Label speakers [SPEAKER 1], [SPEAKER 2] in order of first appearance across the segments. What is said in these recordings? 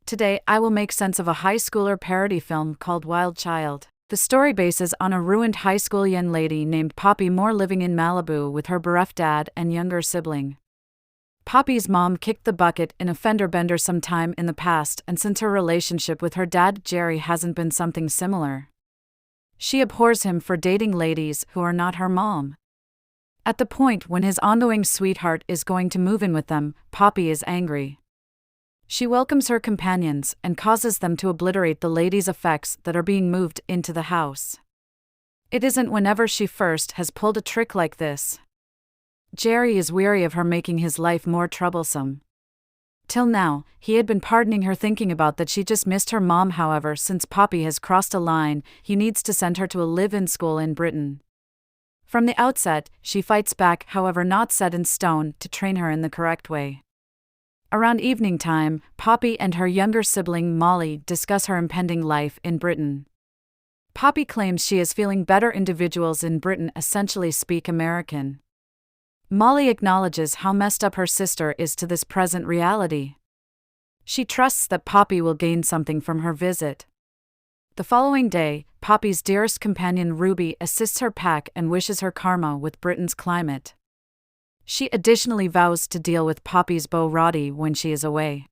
[SPEAKER 1] Today, I will make sense of a high schooler parody film called Wild Child. The story bases on a ruined high school young lady named Poppy Moore living in Malibu with her bereft dad and younger sibling. Poppy's mom kicked the bucket in a fender bender sometime in the past, and since her relationship with her dad Jerry hasn't been something similar. She abhors him for dating ladies who are not her mom. At the point when his ongoing sweetheart is going to move in with them, Poppy is angry. She welcomes her companions and causes them to obliterate the lady's effects that are being moved into the house. It isn't whenever she first has pulled a trick like this. Jerry is weary of her making his life more troublesome. Till now, he had been pardoning her, thinking about that she just missed her mom. However, since Poppy has crossed a line, he needs to send her to a live-in school in Britain. From the outset, she fights back, however not set in stone, to train her in the correct way. Around evening time, Poppy and her younger sibling Molly discuss her impending life in Britain. Poppy claims she is feeling better. Individuals in Britain essentially speak American. Molly acknowledges how messed up her sister is to this present reality. She trusts that Poppy will gain something from her visit. The following day, Poppy's dearest companion Ruby assists her pack and wishes her karma with Britain's climate. She additionally vows to deal with Poppy's beau Roddy when she is away.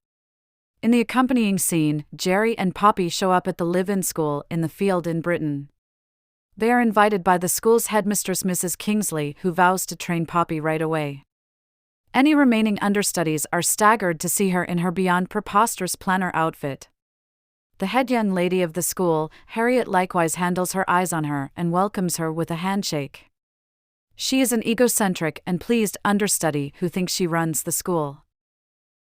[SPEAKER 1] In the accompanying scene, Jerry and Poppy show up at the live-in school in the field in Britain. They are invited by the school's headmistress Mrs. Kingsley, who vows to train Poppy right away. Any remaining understudies are staggered to see her in her beyond preposterous planner outfit. The head young lady of the school, Harriet, likewise handles her eyes on her and welcomes her with a handshake. She is an egocentric and pleased understudy who thinks she runs the school.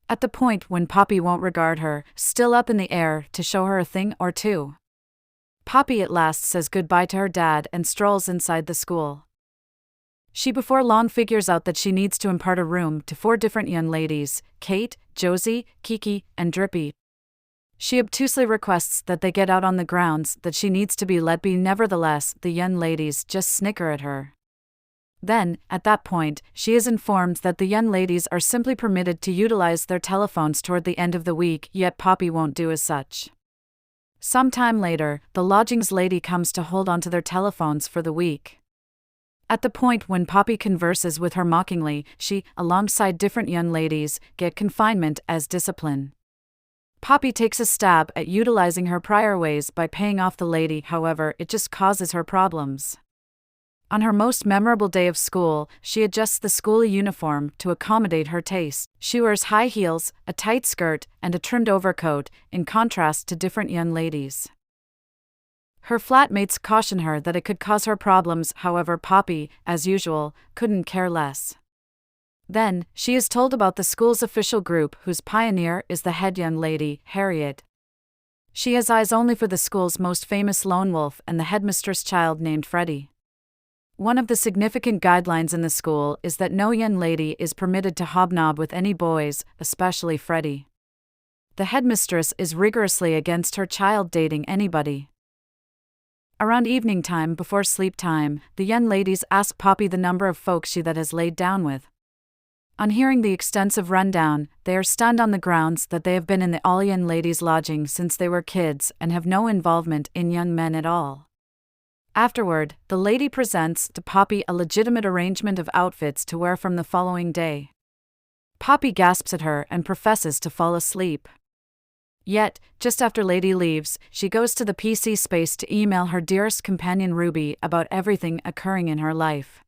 [SPEAKER 1] At the point when Poppy won't regard her, still up in the air to show her a thing or two. Poppy at last says goodbye to her dad and strolls inside the school. She before long figures out that she needs to impart a room to 4 different young ladies, Kate, Josie, Kiki, and Drippy. She obtusely requests that they get out on the grounds that she needs to be let be. Nevertheless, the young ladies just snicker at her. Then, at that point, she is informed that the young ladies are simply permitted to utilize their telephones toward the end of the week, yet Poppy won't do as such. Sometime later, the lodgings lady comes to hold onto their telephones for the week. At the point when Poppy converses with her mockingly, she, alongside different young ladies, get confinement as discipline. Poppy takes a stab at utilizing her prior ways by paying off the lady, however, it just causes her problems. On her most memorable day of school, she adjusts the school uniform to accommodate her taste. She wears high heels, a tight skirt, and a trimmed overcoat, in contrast to different young ladies. Her flatmates caution her that it could cause her problems, however Poppy, as usual, couldn't care less. Then, she is told about the school's official group whose pioneer is the head young lady, Harriet. She has eyes only for the school's most famous lone wolf and the headmistress' child named Freddie. One of the significant guidelines in the school is that no young lady is permitted to hobnob with any boys, especially Freddie. The headmistress is rigorously against her child dating anybody. Around evening time before sleep time, the young ladies ask Poppy the number of folks she that has laid down with. On hearing the extensive rundown, they are stunned on the grounds that they have been in the all young ladies' lodging since they were kids and have no involvement in young men at all. Afterward, the lady presents to Poppy a legitimate arrangement of outfits to wear from the following day. Poppy gasps at her and professes to fall asleep. Yet, just after Lady leaves, she goes to the PC space to email her dearest companion Ruby about everything occurring in her life.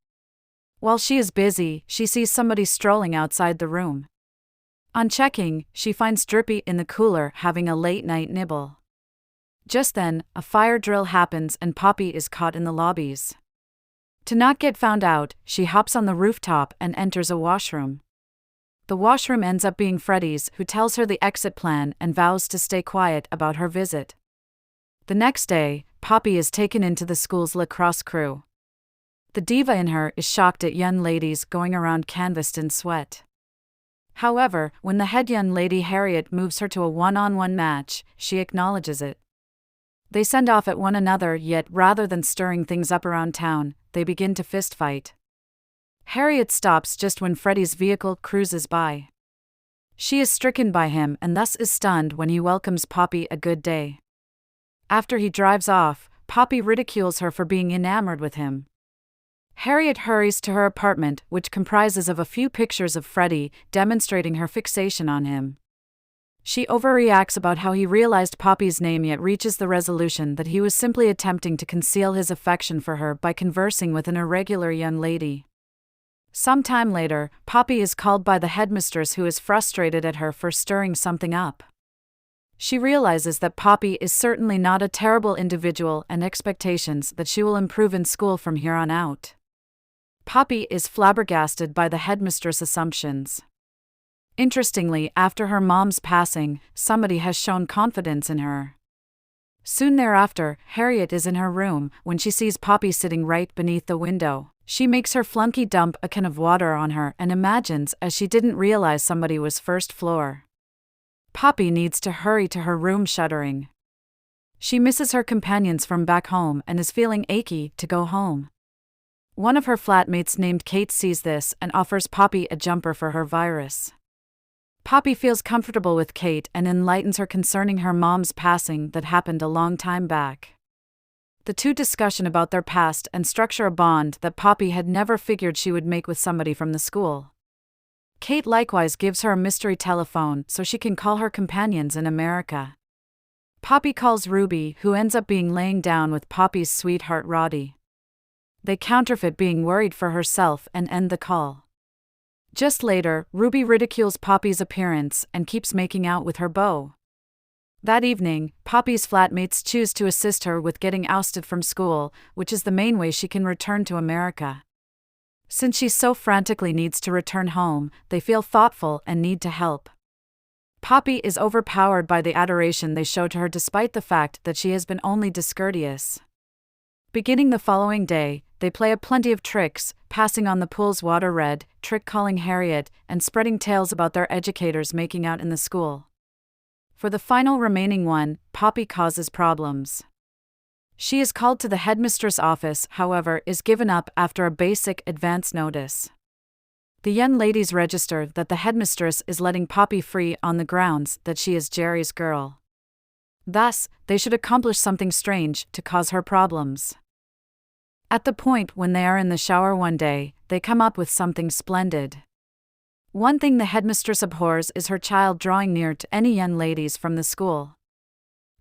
[SPEAKER 1] While she is busy, she sees somebody strolling outside the room. On checking, she finds Drippy in the cooler having a late-night nibble. Just then, a fire drill happens and Poppy is caught in the lobbies. To not get found out, she hops on the rooftop and enters a washroom. The washroom ends up being Freddie's, who tells her the exit plan and vows to stay quiet about her visit. The next day, Poppy is taken into the school's lacrosse crew. The diva in her is shocked at young ladies going around canvassed in sweat. However, when the head young lady Harriet moves her to a one-on-one match, she acknowledges it. They send off at one another, yet rather than stirring things up around town, they begin to fistfight. Harriet stops just when Freddie's vehicle cruises by. She is stricken by him and thus is stunned when he welcomes Poppy a good day. After he drives off, Poppy ridicules her for being enamored with him. Harriet hurries to her apartment, which comprises of a few pictures of Freddie, demonstrating her fixation on him. She overreacts about how he realized Poppy's name yet reaches the resolution that he was simply attempting to conceal his affection for her by conversing with an irregular young lady. Some time later, Poppy is called by the headmistress, who is frustrated at her for stirring something up. She realizes that Poppy is certainly not a terrible individual and expectations that she will improve in school from here on out. Poppy is flabbergasted by the headmistress' assumptions. Interestingly, after her mom's passing, somebody has shown confidence in her. Soon thereafter, Harriet is in her room when she sees Poppy sitting right beneath the window. She makes her flunky dump a can of water on her and imagines as she didn't realize somebody was first floor. Poppy needs to hurry to her room, shuddering. She misses her companions from back home and is feeling achy to go home. One of her flatmates named Kate sees this and offers Poppy a jumper for her virus. Poppy feels comfortable with Kate and enlightens her concerning her mom's passing that happened a long time back. The two discussion about their past and structure a bond that Poppy had never figured she would make with somebody from the school. Kate likewise gives her a mystery telephone so she can call her companions in America. Poppy calls Ruby, who ends up being laying down with Poppy's sweetheart Roddy. They counterfeit being worried for herself and end the call. Just later, Ruby ridicules Poppy's appearance and keeps making out with her beau. That evening, Poppy's flatmates choose to assist her with getting ousted from school, which is the main way she can return to America. Since she so frantically needs to return home, they feel thoughtful and need to help. Poppy is overpowered by the adoration they show to her despite the fact that she has been only discourteous. Beginning the following day, they play a plenty of tricks, passing on the pool's water red, trick-calling Harriet, and spreading tales about their educators making out in the school. For the final remaining one, Poppy causes problems. She is called to the headmistress' office, however, is given up after a basic advance notice. The young ladies register that the headmistress is letting Poppy free on the grounds that she is Jerry's girl. Thus, they should accomplish something strange to cause her problems. At the point when they are in the shower one day, they come up with something splendid. One thing the headmistress abhors is her child drawing near to any young ladies from the school.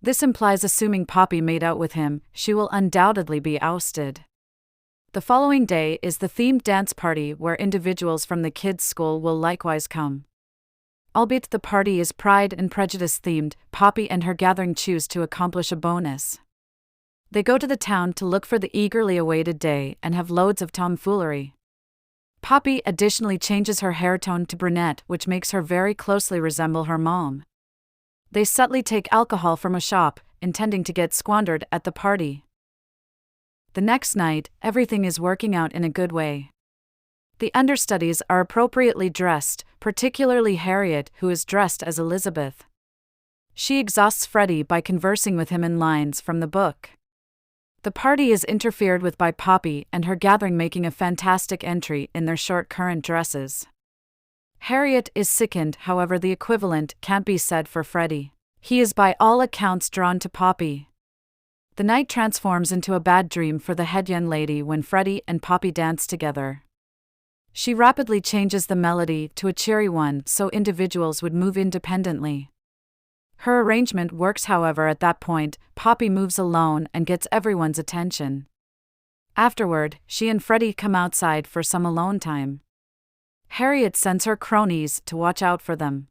[SPEAKER 1] This implies assuming Poppy made out with him, she will undoubtedly be ousted. The following day is the themed dance party where individuals from the kids' school will likewise come. Albeit the party is Pride and Prejudice themed, Poppy and her gathering choose to accomplish a bonus. They go to the town to look for the eagerly awaited day and have loads of tomfoolery. Poppy additionally changes her hair tone to brunette, which makes her very closely resemble her mom. They subtly take alcohol from a shop, intending to get squandered at the party. The next night, everything is working out in a good way. The understudies are appropriately dressed, particularly Harriet, who is dressed as Elizabeth. She exhausts Freddie by conversing with him in lines from the book. The party is interfered with by Poppy and her gathering making a fantastic entry in their short current dresses. Harriet is sickened, however the equivalent can't be said for Freddie. He is by all accounts drawn to Poppy. The night transforms into a bad dream for the head young lady when Freddie and Poppy dance together. She rapidly changes the melody to a cheery one so individuals would move independently. Her arrangement works, however at that point, Poppy moves alone and gets everyone's attention. Afterward, she and Freddie come outside for some alone time. Harriet sends her cronies to watch out for them.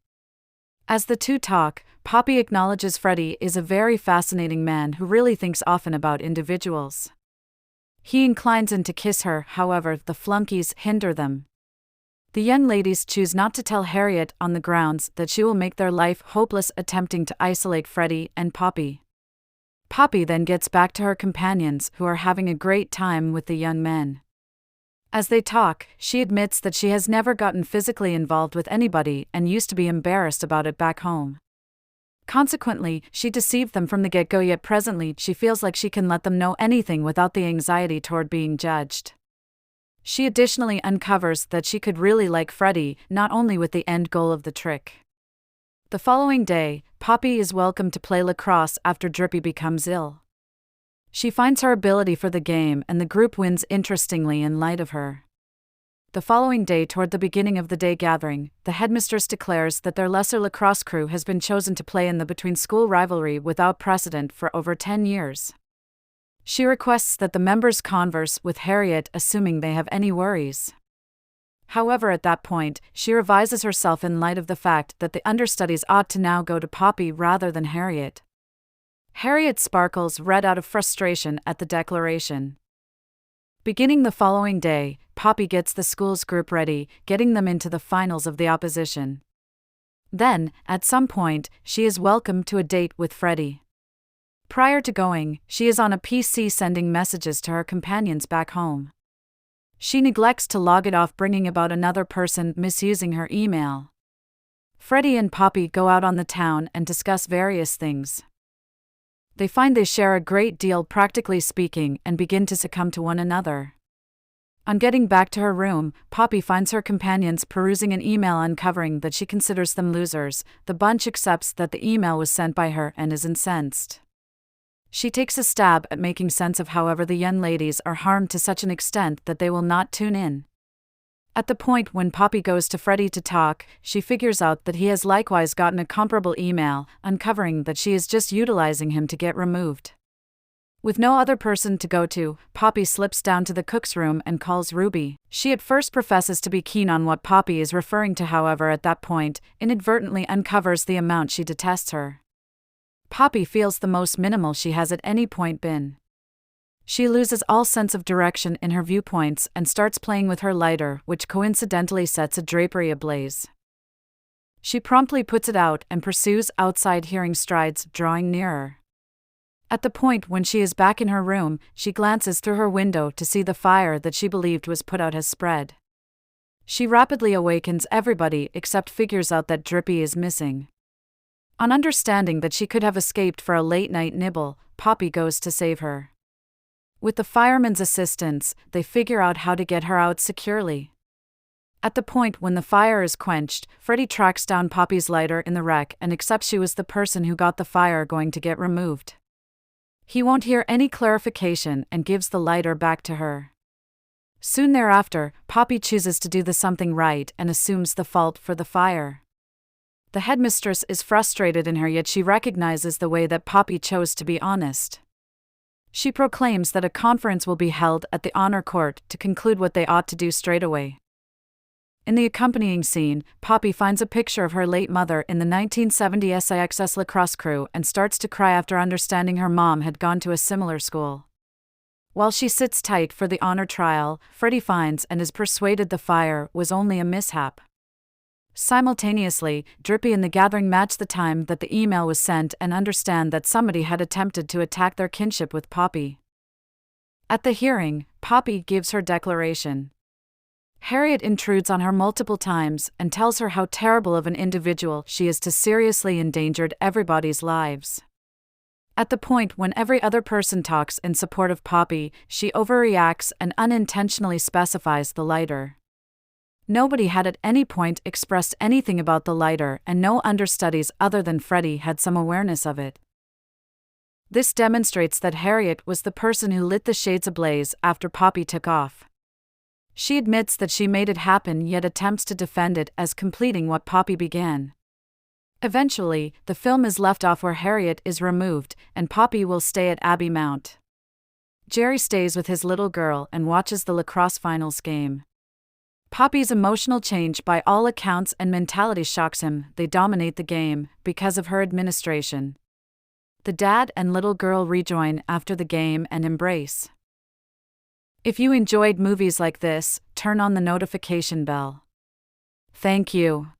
[SPEAKER 1] As the two talk, Poppy acknowledges Freddie is a very fascinating man who really thinks often about individuals. He inclines in to kiss her, however the flunkies hinder them. The young ladies choose not to tell Harriet on the grounds that she will make their life hopeless attempting to isolate Freddie and Poppy. Poppy then gets back to her companions who are having a great time with the young men. As they talk, she admits that she has never gotten physically involved with anybody and used to be embarrassed about it back home. Consequently, she deceived them from the get-go, yet presently she feels like she can let them know anything without the anxiety toward being judged. She additionally uncovers that she could really like Freddie, not only with the end goal of the trick. The following day, Poppy is welcomed to play lacrosse after Drippy becomes ill. She finds her ability for the game and the group wins interestingly in light of her. The following day, toward the beginning of the day gathering, the headmistress declares that their lesser lacrosse crew has been chosen to play in the between-school rivalry without precedent for over 10 years. She requests that the members converse with Harriet, assuming they have any worries. However, at that point, she revises herself in light of the fact that the understudies ought to now go to Poppy rather than Harriet. Harriet sparkles red out of frustration at the declaration. Beginning the following day, Poppy gets the school's group ready, getting them into the finals of the opposition. Then, at some point, she is welcomed to a date with Freddie. Prior to going, she is on a PC sending messages to her companions back home. She neglects to log it off, bringing about another person misusing her email. Freddie and Poppy go out on the town and discuss various things. They find they share a great deal, practically speaking, and begin to succumb to one another. On getting back to her room, Poppy finds her companions perusing an email, uncovering that she considers them losers. The bunch accepts that the email was sent by her and is incensed. She takes a stab at making sense of however the young ladies are harmed to such an extent that they will not tune in. At the point when Poppy goes to Freddie to talk, she figures out that he has likewise gotten a comparable email, uncovering that she is just utilizing him to get removed. With no other person to go to, Poppy slips down to the cook's room and calls Ruby. She at first professes to be keen on what Poppy is referring to, however at that point, inadvertently uncovers the amount she detests her. Poppy feels the most minimal she has at any point been. She loses all sense of direction in her viewpoints and starts playing with her lighter, which coincidentally sets a drapery ablaze. She promptly puts it out and pursues outside, hearing strides drawing nearer. At the point when she is back in her room, she glances through her window to see the fire that she believed was put out has spread. She rapidly awakens everybody except figures out that Drippy is missing. On understanding that she could have escaped for a late-night nibble, Poppy goes to save her. With the firemen's assistance, they figure out how to get her out securely. At the point when the fire is quenched, Freddie tracks down Poppy's lighter in the wreck and accepts she was the person who got the fire going to get removed. He won't hear any clarification and gives the lighter back to her. Soon thereafter, Poppy chooses to do the something right and assumes the fault for the fire. The headmistress is frustrated in her, yet she recognizes the way that Poppy chose to be honest. She proclaims that a conference will be held at the honor court to conclude what they ought to do straight away. In the accompanying scene, Poppy finds a picture of her late mother in the 1970 SIXS lacrosse crew and starts to cry after understanding her mom had gone to a similar school. While she sits tight for the honor trial, Freddie finds and is persuaded the fire was only a mishap. Simultaneously, Drippy and the gathering match the time that the email was sent and understand that somebody had attempted to attack their kinship with Poppy. At the hearing, Poppy gives her declaration. Harriet intrudes on her multiple times and tells her how terrible of an individual she is to seriously endangered everybody's lives. At the point when every other person talks in support of Poppy, she overreacts and unintentionally specifies the lighter. Nobody had at any point expressed anything about the lighter, and no understudies other than Freddie had some awareness of it. This demonstrates that Harriet was the person who lit the shades ablaze after Poppy took off. She admits that she made it happen, yet attempts to defend it as completing what Poppy began. Eventually, the film is left off where Harriet is removed, and Poppy will stay at Abbey Mount. Jerry stays with his little girl and watches the lacrosse finals game. Poppy's emotional change by all accounts and mentality shocks him. They dominate the game because of her administration. The dad and little girl rejoin after the game and embrace. If you enjoyed movies like this, turn on the notification bell. Thank you.